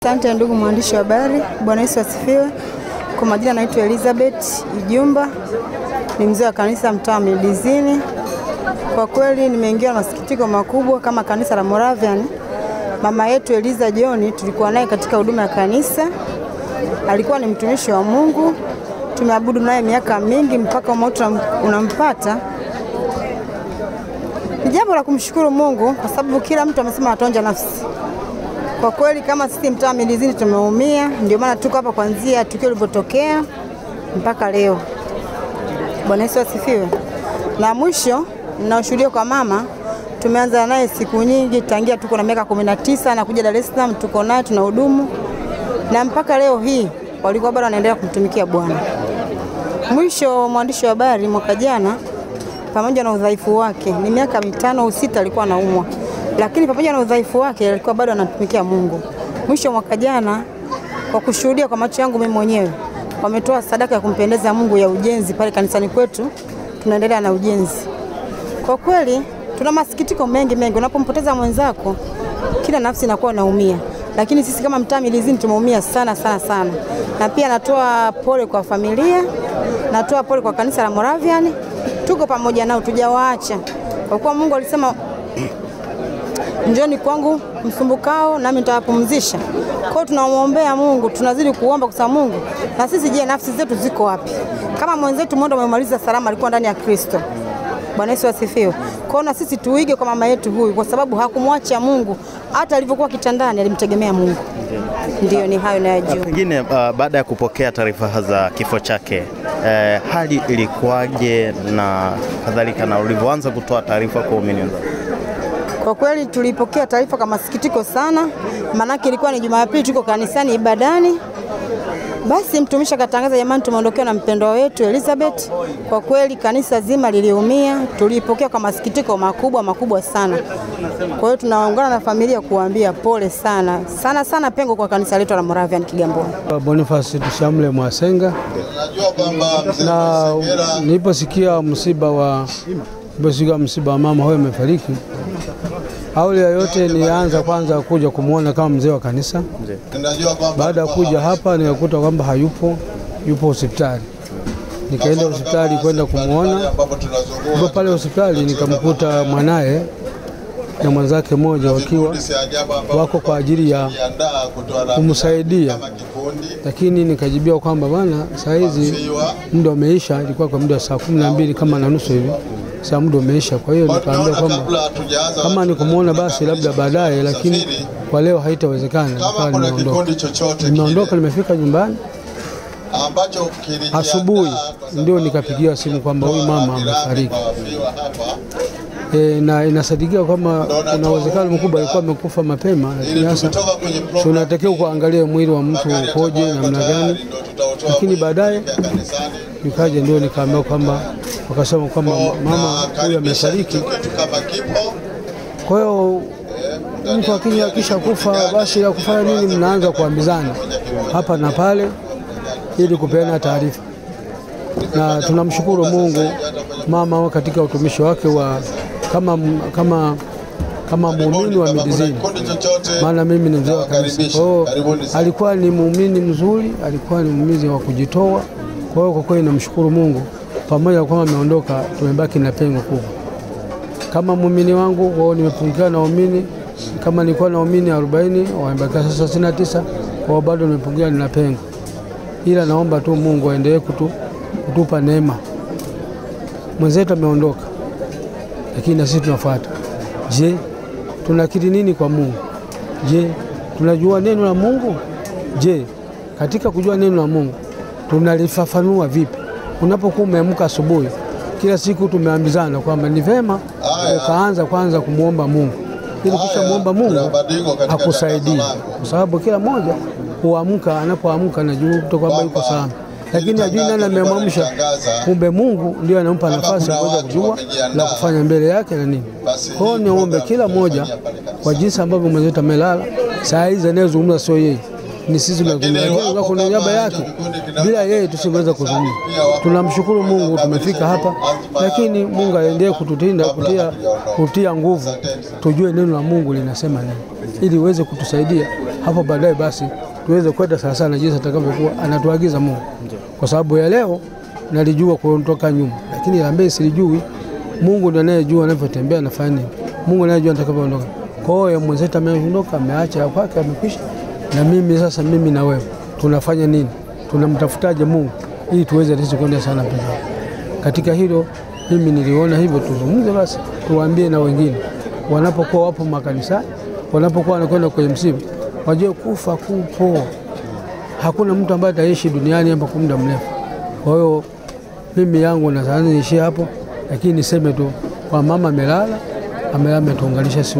Asante ndugu mwandishi wa habari. Bwana Yesu asifiwe. Kwa majina naitwa Elizabeth Ijumba. Ni mzee wa kanisa mtaa Midizini. Kwa kweli nimeingia na masikitiko makubwa kama kanisa la Moravian. Mama yetu Eliza John tulikuwa naye katika huduma ya kanisa. Alikuwa ni mtumishi wa Mungu. Tumeabudu naye miaka mingi mpaka mauti unampata. Ni jambo la kumshukuru Mungu kwa sababu kila mtu amesema atonja nafsi. Kwa kweli kama sisi mtaa Midizini tumeumia, ndio maana tuko hapa kuanzia tukio lilipotokea mpaka leo. Bwana Yesu asifiwe. Na mwisho ninashuhudia kwa mama, tumeanza naye siku nyingi tangia tuko na miaka 19 na kuja Dar es Salaam tuko naye tunahudumu na mpaka leo hii walikuwa bado wanaendelea kumtumikia Bwana. Mwisho mwandishi wa habari mwaka jana pamoja na udhaifu wake, ni miaka 5 au 6 alikuwa anaumwa. Lakini pamoja na udhaifu wake alikuwa bado anatumikia Mungu. Mwisho mwaka jana kwa kushuhudia kwa macho yangu mimi mwenyewe, wametoa sadaka ya kumpendeza Mungu ya ujenzi pale kanisani kwetu. Tunaendelea na ujenzi. Kwa kweli tuna masikitiko mengi. Unapompoteza mwenzako kila nafsi inakuwa inaumia. Lakini sisi kama mtaa Midizini tumeumia sana. Na pia natoa pole kwa familia, natoa pole kwa kanisa la Moravian. Tuko pamoja nao, tujawaacha. Kwa kuwa Mungu alisema njoni kwangu msumbukao nami nitawapumzisha. Kwa hiyo tunamuombea Mungu, tunazidi kuomba kwa Mungu. Na sisi je, nafsi zetu ziko wapi? Kama mwenzetu mmoja amemaliza salama alikuwa ndani ya Kristo. Bwana Yesu asifiwe. Kwa hiyo na sisi tuige kwa mama yetu huyu kwa sababu hakumwacha Mungu. Hata alivyokuwa kitandani alimtegemea Mungu. Ndio ni hayo nayajua. Pengine baada ya kupokea taarifa za kifo chake, hali ilikuwaje na kadhalika, na ulivyoanza kutoa taarifa kwa waumini wenzako? Kwa kweli tulipokea taarifa kama masikitiko sana, manake ilikuwa ni Jumapili tuko kanisani ibadani. Basi mtumishi akatangaza, jamani tumeondokewa na mpendwa wetu Elizabeth. Kwa kweli kanisa zima liliumia, tulipokea kwa masikitiko makubwa sana. Kwa hiyo tunaungana na familia kuambia pole sana pengo kwa kanisa letu la Moravian Kigamboni. Boniface Tushamle Mwasenga. Na niliposikia msiba wa mama huyo amefariki, awali ya yote nianza kwanza kuja kumuona kama mzee wa kanisa. Baada ya kuja hapa nikakuta kwamba hayupo, yupo hospitali. Nikaenda hospitali kwenda kumuona. Hapo pale hospitali nikamkuta mwanae na mwenzake mmoja wakiwa wako kwa ajili ya kumsaidia. Lakini nikajibia kwamba bwana, saa hizi muda umeisha, ilikuwa kwa muda wa saa 12 kama na nusu hivi. Saa muda umeisha, kwa hiyo nikaambia kwamba kama nikumuona basi labda baadaye, lakini kwa leo haitawezekana. Nimeondoka, nimefika nyumbani asubuhi ndio nikapigia simu kwamba huyu mama amefariki. Na inasadikia kwamba kuna uwezekano mkubwa alikuwa amekufa mapema, lakini sasa tunatakiwa kuangalia mwili wa mtu ukoje namna gani. Lakini baadaye nikaja ndio nikaambia kwamba wakasema kwamba mama huyu amefariki. Kwa hiyo mtu akisha kufa basi ya kufanya nini, mnaanza kuambizana hapa na pale ili kupeana taarifa. Na tunamshukuru Mungu mama katika utumishi wake wa kama muumini wa Midizini. Maana mimi ni mzee wa kanisa. Kwa hiyo alikuwa ni muumini mzuri, alikuwa ni muumini wa kujitoa. Kwa hiyo kwa kweli namshukuru Mungu, pamoja na kwamba ameondoka tumebaki na pengo kubwa. Kama muumini wangu wao nimepungukiwa na waumini, kama nilikuwa na waumini 40 wamebaki sasa 69, kwa bado nimepungukiwa na pengo. Ila naomba tu Mungu aendelee kutupa neema. Mwenzetu ameondoka, lakini na sisi tunafuata. Je, tunakiri nini kwa Mungu? Je, tunajua neno la Mungu? Je, katika kujua neno la Mungu tunalifafanua vipi? Unapokuwa umeamka asubuhi, kila siku tumeambizana kwamba ni vema ukaanza kwanza kumuomba Mungu, ili kisha muomba Mungu akusaidie, kwa sababu kila mmoja huamka, anapoamka anajua kwamba yuko salama, lakini ajui nani amemwamsha. Kumbe Mungu ndio anampa nafasi ya kuweza kujua na kufanya mbele yake na nini. Kwa hiyo niombe kila mmoja kwa jinsi ambavyo mwenzetu amelala, saa hizi anayezungumza sio yeye, ni sisi tunazungumza kwa niaba yake. Bila yeye tusingeweza kuzungumza. Tunamshukuru Mungu tumefika hapa, lakini Mungu aendelee kututinda, kutia nguvu tujue neno la Mungu linasema nini, ili uweze kutusaidia hapo baadaye basi tuweze kwenda sawa sana jinsi atakavyokuwa anatuagiza Mungu. Kwa sababu ya leo nalijua kutoka nyuma, lakini la mbele silijui. Mungu ndiye anayejua anavyotembea anafanya nini. Mungu anayejua atakavyoondoka. Kwa hiyo mwenzetu ameondoka, ameacha ya kwake, amekwisha. Na mimi sasa, mimi na wewe tunafanya nini? Tunamtafutaje Mungu ili tuweze kwenda sana mbele. Katika hilo mimi niliona hivyo, tuzungumze basi, tuwaambie na wengine wanapokuwa wapo makanisa, wanapokuwa wanakwenda kwenye msiba, wajue kufa kupo. Hakuna mtu ambaye ataishi duniani hapa kwa muda mrefu. Kwa hiyo mimi yangu na sasa niishie hapo, lakini niseme tu kwa mama amelala, ametuunganisha si